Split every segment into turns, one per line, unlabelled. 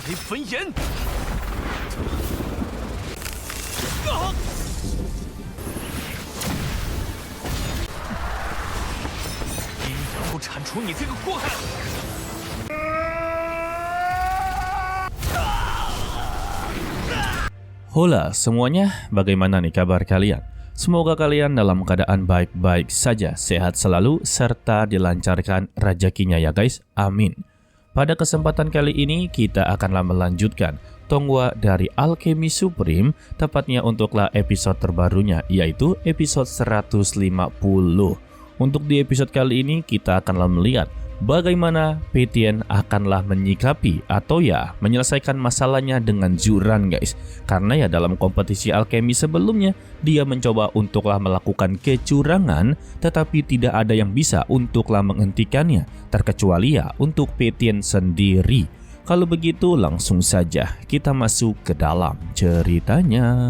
雷焚炎。阴阳不铲除你这个祸害！
Hola semuanya, bagaimana nih kabar kalian? Semoga kalian dalam keadaan baik-baik saja, sehat selalu, serta dilancarkan rezekinya ya guys, amin. Pada kesempatan kali ini kita akanlah melanjutkan Tonghua dari Alchemy Supreme, tepatnya untuklah episode terbarunya, yaitu episode 150. Untuk di episode kali ini kita akanlah melihat bagaimana Peitian akanlah menyikapi atau ya menyelesaikan masalahnya dengan Zuran guys. Karena ya dalam kompetisi alkemi sebelumnya dia mencoba untuklah melakukan kecurangan, tetapi tidak ada yang bisa untuklah menghentikannya, terkecuali ya untuk Peitian sendiri. Kalau begitu langsung saja kita masuk ke dalam ceritanya.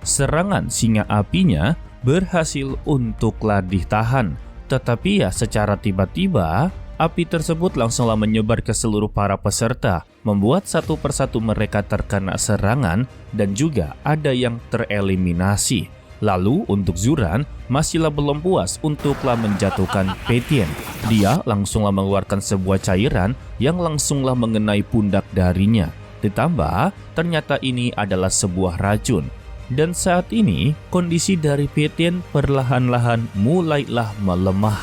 Serangan singa apinya berhasil untuklah ditahan. Tetapi ya secara tiba-tiba, api tersebut langsunglah menyebar ke seluruh para peserta, membuat satu persatu mereka terkena serangan dan juga ada yang tereliminasi. Lalu untuk Zuran masihlah belum puas untuklah menjatuhkan Peitian. Dia langsunglah mengeluarkan sebuah cairan yang langsunglah mengenai pundak darinya. Ditambah ternyata ini adalah sebuah racun. Dan saat ini, kondisi dari Peitian perlahan-lahan mulailah melemah.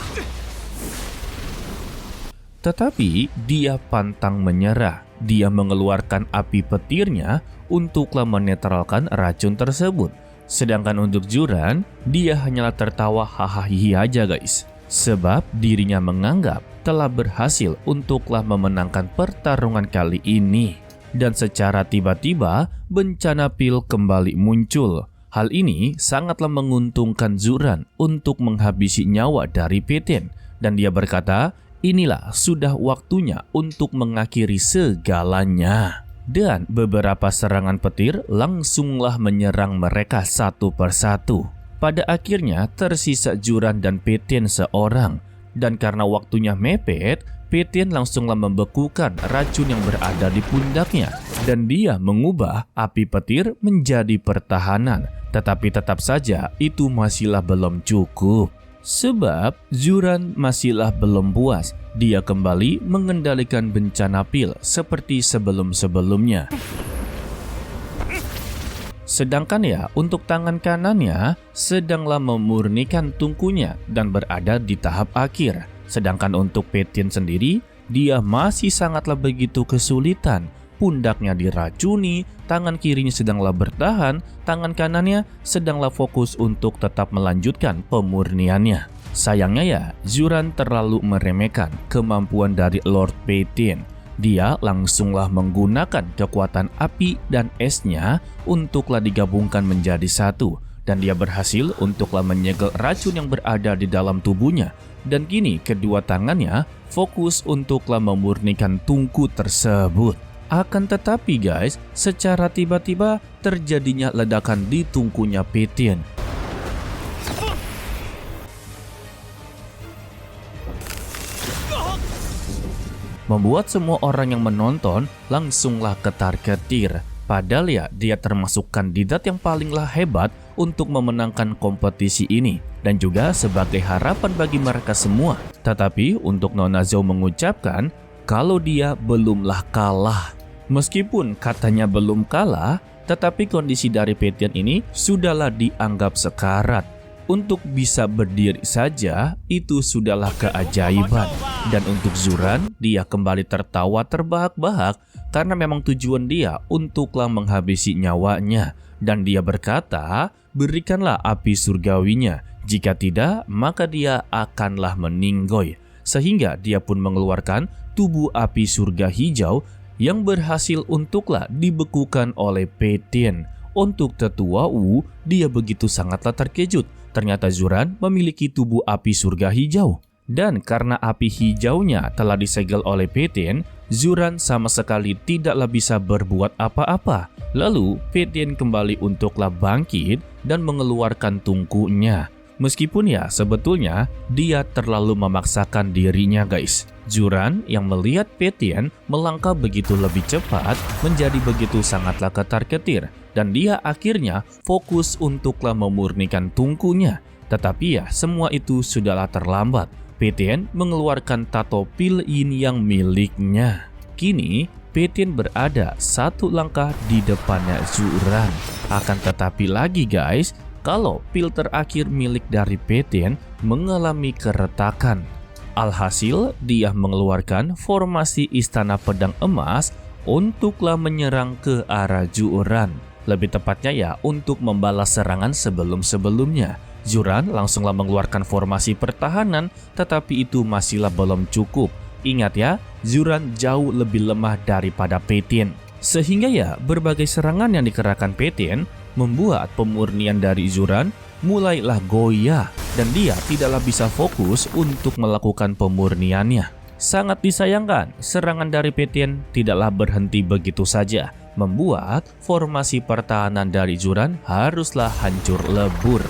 Tetapi dia pantang menyerah. Dia mengeluarkan api petirnya untuklah menetralkan racun tersebut. Sedangkan untuk Zuran, dia hanyalah tertawa hahaha aja guys. Sebab dirinya menganggap telah berhasil untuklah memenangkan pertarungan kali ini. Dan secara tiba-tiba, bencana pil kembali muncul. Hal ini sangatlah menguntungkan Zuran untuk menghabisi nyawa dari Peitian. Dan dia berkata, inilah sudah waktunya untuk mengakhiri segalanya. Dan beberapa serangan petir langsunglah menyerang mereka satu persatu. Pada akhirnya tersisa Zuran dan Peitian seorang. Dan karena waktunya mepet, Peitian langsunglah membekukan racun yang berada di pundaknya dan dia mengubah api petir menjadi pertahanan. Tetapi tetap saja itu masihlah belum cukup. Sebab Zuran masihlah belum puas. Dia kembali mengendalikan bencana pil seperti sebelum-sebelumnya. Sedangkan ya untuk tangan kanannya sedanglah memurnikan tungkunya dan berada di tahap akhir. Sedangkan untuk Peitian sendiri, dia masih sangatlah begitu kesulitan. Pundaknya diracuni, tangan kirinya sedanglah bertahan, tangan kanannya sedanglah fokus untuk tetap melanjutkan pemurniannya. Sayangnya ya, Zuran terlalu meremehkan kemampuan dari Lord Peitian. Dia langsunglah menggunakan kekuatan api dan esnya untuklah digabungkan menjadi satu. Dan dia berhasil untuklah menyegel racun yang berada di dalam tubuhnya. Dan kini kedua tangannya fokus untuklah memurnikan tungku tersebut. Akan tetapi guys, secara tiba-tiba terjadinya ledakan di tungkunya Peitian. Membuat semua orang yang menonton langsunglah ketar-ketir. Padahal ya dia termasuk kandidat yang palinglah hebat untuk memenangkan kompetisi ini dan juga sebagai harapan bagi mereka semua. Tetapi untuk Nona Zhou mengucapkan kalau dia belumlah kalah. Meskipun katanya belum kalah, tetapi kondisi dari Peitian ini sudahlah dianggap sekarat. Untuk bisa berdiri saja itu sudahlah keajaiban. Dan untuk Zuran, dia kembali tertawa terbahak-bahak karena memang tujuan dia untuklah menghabisi nyawanya. Dan dia berkata, berikanlah api surgawinya. Jika tidak, maka dia akanlah meninggoy. Sehingga dia pun mengeluarkan tubuh api surga hijau yang berhasil untuklah dibekukan oleh Peitian. Untuk tetua Wu, dia begitu sangatlah terkejut. Ternyata Zuran memiliki tubuh api surga hijau. Dan karena api hijaunya telah disegel oleh Peitian, Zuran sama sekali tidaklah bisa berbuat apa-apa. Lalu Peitian kembali untuklah bangkit dan mengeluarkan tungkunya. Meskipun ya sebetulnya dia terlalu memaksakan dirinya guys. Juran yang melihat Petian melangkah begitu lebih cepat menjadi begitu sangatlah ketar-ketir dan dia akhirnya fokus untuklah memurnikan tungkunya. Tetapi ya semua itu sudahlah terlambat. Petian mengeluarkan tato pil yin yang miliknya. Kini Petian berada satu langkah di depannya Juran. Akan tetapi lagi guys, kalau pil terakhir milik dari Petian mengalami keretakan. Alhasil, dia mengeluarkan formasi Istana Pedang Emas untuklah menyerang ke arah Juran. Lebih tepatnya ya, untuk membalas serangan sebelum-sebelumnya. Juran langsunglah mengeluarkan formasi pertahanan, tetapi itu masihlah belum cukup. Ingat ya, Juran jauh lebih lemah daripada Petian. Sehingga ya, berbagai serangan yang dikerahkan Petian membuat pemurnian dari Juran mulailah goyah dan dia tidaklah bisa fokus untuk melakukan pemurniannya. Sangat disayangkan, serangan dari Petian tidaklah berhenti begitu saja, membuat formasi pertahanan dari Juran haruslah hancur lebur.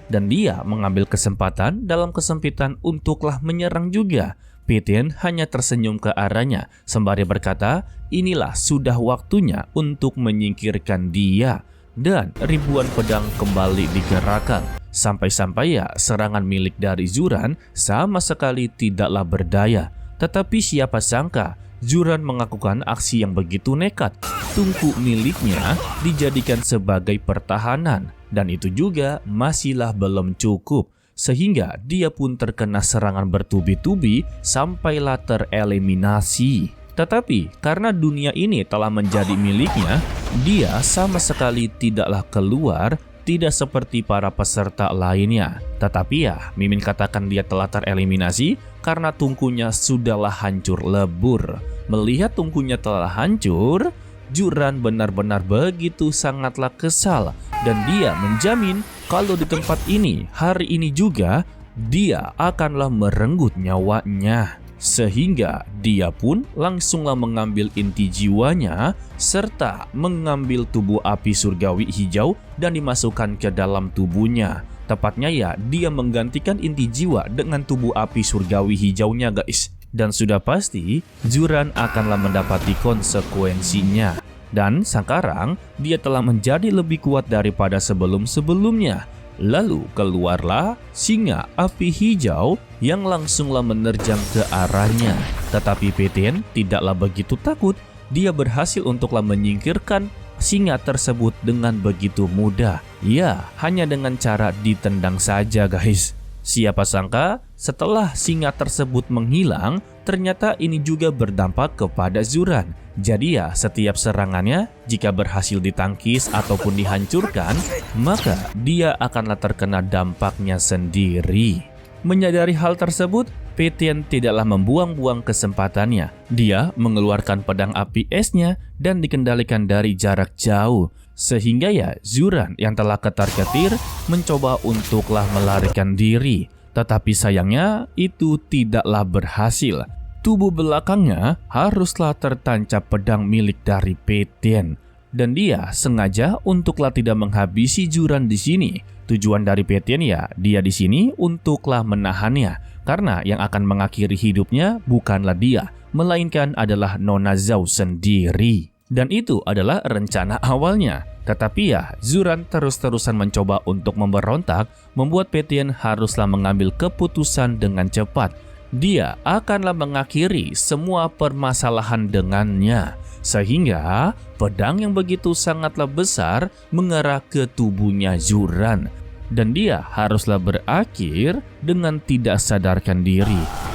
Dan dia mengambil kesempatan dalam kesempitan untuklah menyerang juga. Petian hanya tersenyum ke arahnya sembari berkata, inilah sudah waktunya untuk menyingkirkan dia. Dan ribuan pedang kembali digerakkan. Sampai-sampai ya serangan milik dari Juran sama sekali tidaklah berdaya. Tetapi siapa sangka Juran melakukan aksi yang begitu nekat. Tungku miliknya dijadikan sebagai pertahanan. Dan itu juga masihlah belum cukup. Sehingga dia pun terkena serangan bertubi-tubi sampailah tereliminasi. Tetapi karena dunia ini telah menjadi miliknya, dia sama sekali tidaklah keluar, tidak seperti para peserta lainnya. Tetapi ya, Mimin katakan dia telah tereliminasi karena tungkunya sudahlah hancur lebur. Melihat tungkunya telah hancur, Juran benar-benar begitu sangatlah kesal dan dia menjamin kalau di tempat ini hari ini juga dia akanlah merenggut nyawanya. Sehingga dia pun langsunglah mengambil inti jiwanya serta mengambil tubuh api surgawi hijau dan dimasukkan ke dalam tubuhnya. Tepatnya ya, dia menggantikan inti jiwa dengan tubuh api surgawi hijaunya guys. Dan sudah pasti Juran akanlah mendapati konsekuensinya. Dan sekarang dia telah menjadi lebih kuat daripada sebelum-sebelumnya. Lalu keluarlah singa api hijau yang langsunglah menerjang ke arahnya. Tetapi Petian tidaklah begitu takut. Dia berhasil untuklah menyingkirkan singa tersebut dengan begitu mudah. Ya, hanya dengan cara ditendang saja guys. Siapa sangka setelah singa tersebut menghilang, ternyata ini juga berdampak kepada Juran. Jadi ya, setiap serangannya jika berhasil ditangkis ataupun dihancurkan, maka dia akanlah terkena dampaknya sendiri. Menyadari hal tersebut, Petian tidaklah membuang-buang kesempatannya. Dia mengeluarkan pedang api esnya dan dikendalikan dari jarak jauh. Sehingga ya, Juran yang telah ketar-ketir mencoba untuklah melarikan diri. Tetapi sayangnya itu tidaklah berhasil. Tubuh belakangnya haruslah tertancap pedang milik dari Petian. Dan dia sengaja untuklah tidak menghabisi Juran di sini. Tujuan dari Petian ya, dia di sini untuklah menahannya. Karena yang akan mengakhiri hidupnya bukanlah dia, melainkan adalah Nona Zhao sendiri. Dan itu adalah rencana awalnya. Tetapi ya, Juran terus-terusan mencoba untuk memberontak, membuat Petian haruslah mengambil keputusan dengan cepat. Dia akanlah mengakhiri semua permasalahan dengannya. Sehingga pedang yang begitu sangatlah besar mengarah ke tubuhnya Juran. Dan dia haruslah berakhir dengan tidak sadarkan diri.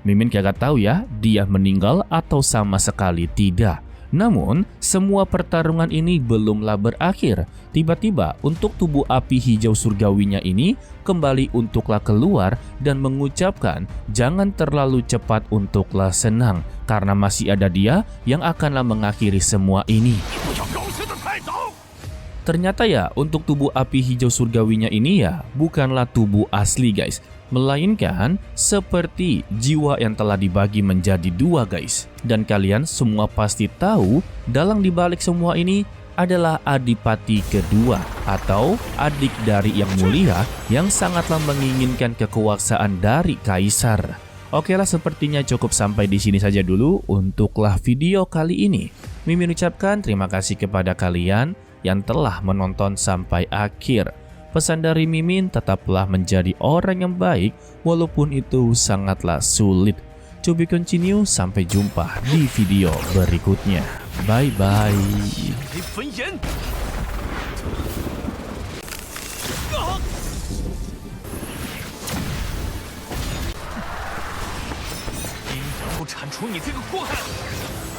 Mimin kagak tahu ya, dia meninggal atau sama sekali tidak. Namun, semua pertarungan ini belumlah berakhir. Tiba-tiba, untuk tubuh api hijau surgawinya ini kembali untuklah keluar dan mengucapkan jangan terlalu cepat untuklah senang, karena masih ada dia yang akanlah mengakhiri semua ini. Ternyata ya, untuk tubuh api hijau surgawinya ini ya bukanlah tubuh asli guys. melainkan seperti jiwa yang telah dibagi menjadi dua, guys. Dan kalian semua pasti tahu dalang dibalik semua ini adalah Adipati kedua atau adik dari Yang Mulia yang sangatlah menginginkan kekuasaan dari Kaisar. Oke lah, sepertinya cukup sampai di sini saja dulu untuklah video kali ini. Mimin ucapkan terima kasih kepada kalian yang telah menonton sampai akhir. Pesan dari Mimin, tetaplah menjadi orang yang baik walaupun itu sangatlah sulit. To be continue, sampai jumpa di video berikutnya. Bye-bye.
黑焚炎！阴阳都铲除你这个祸害！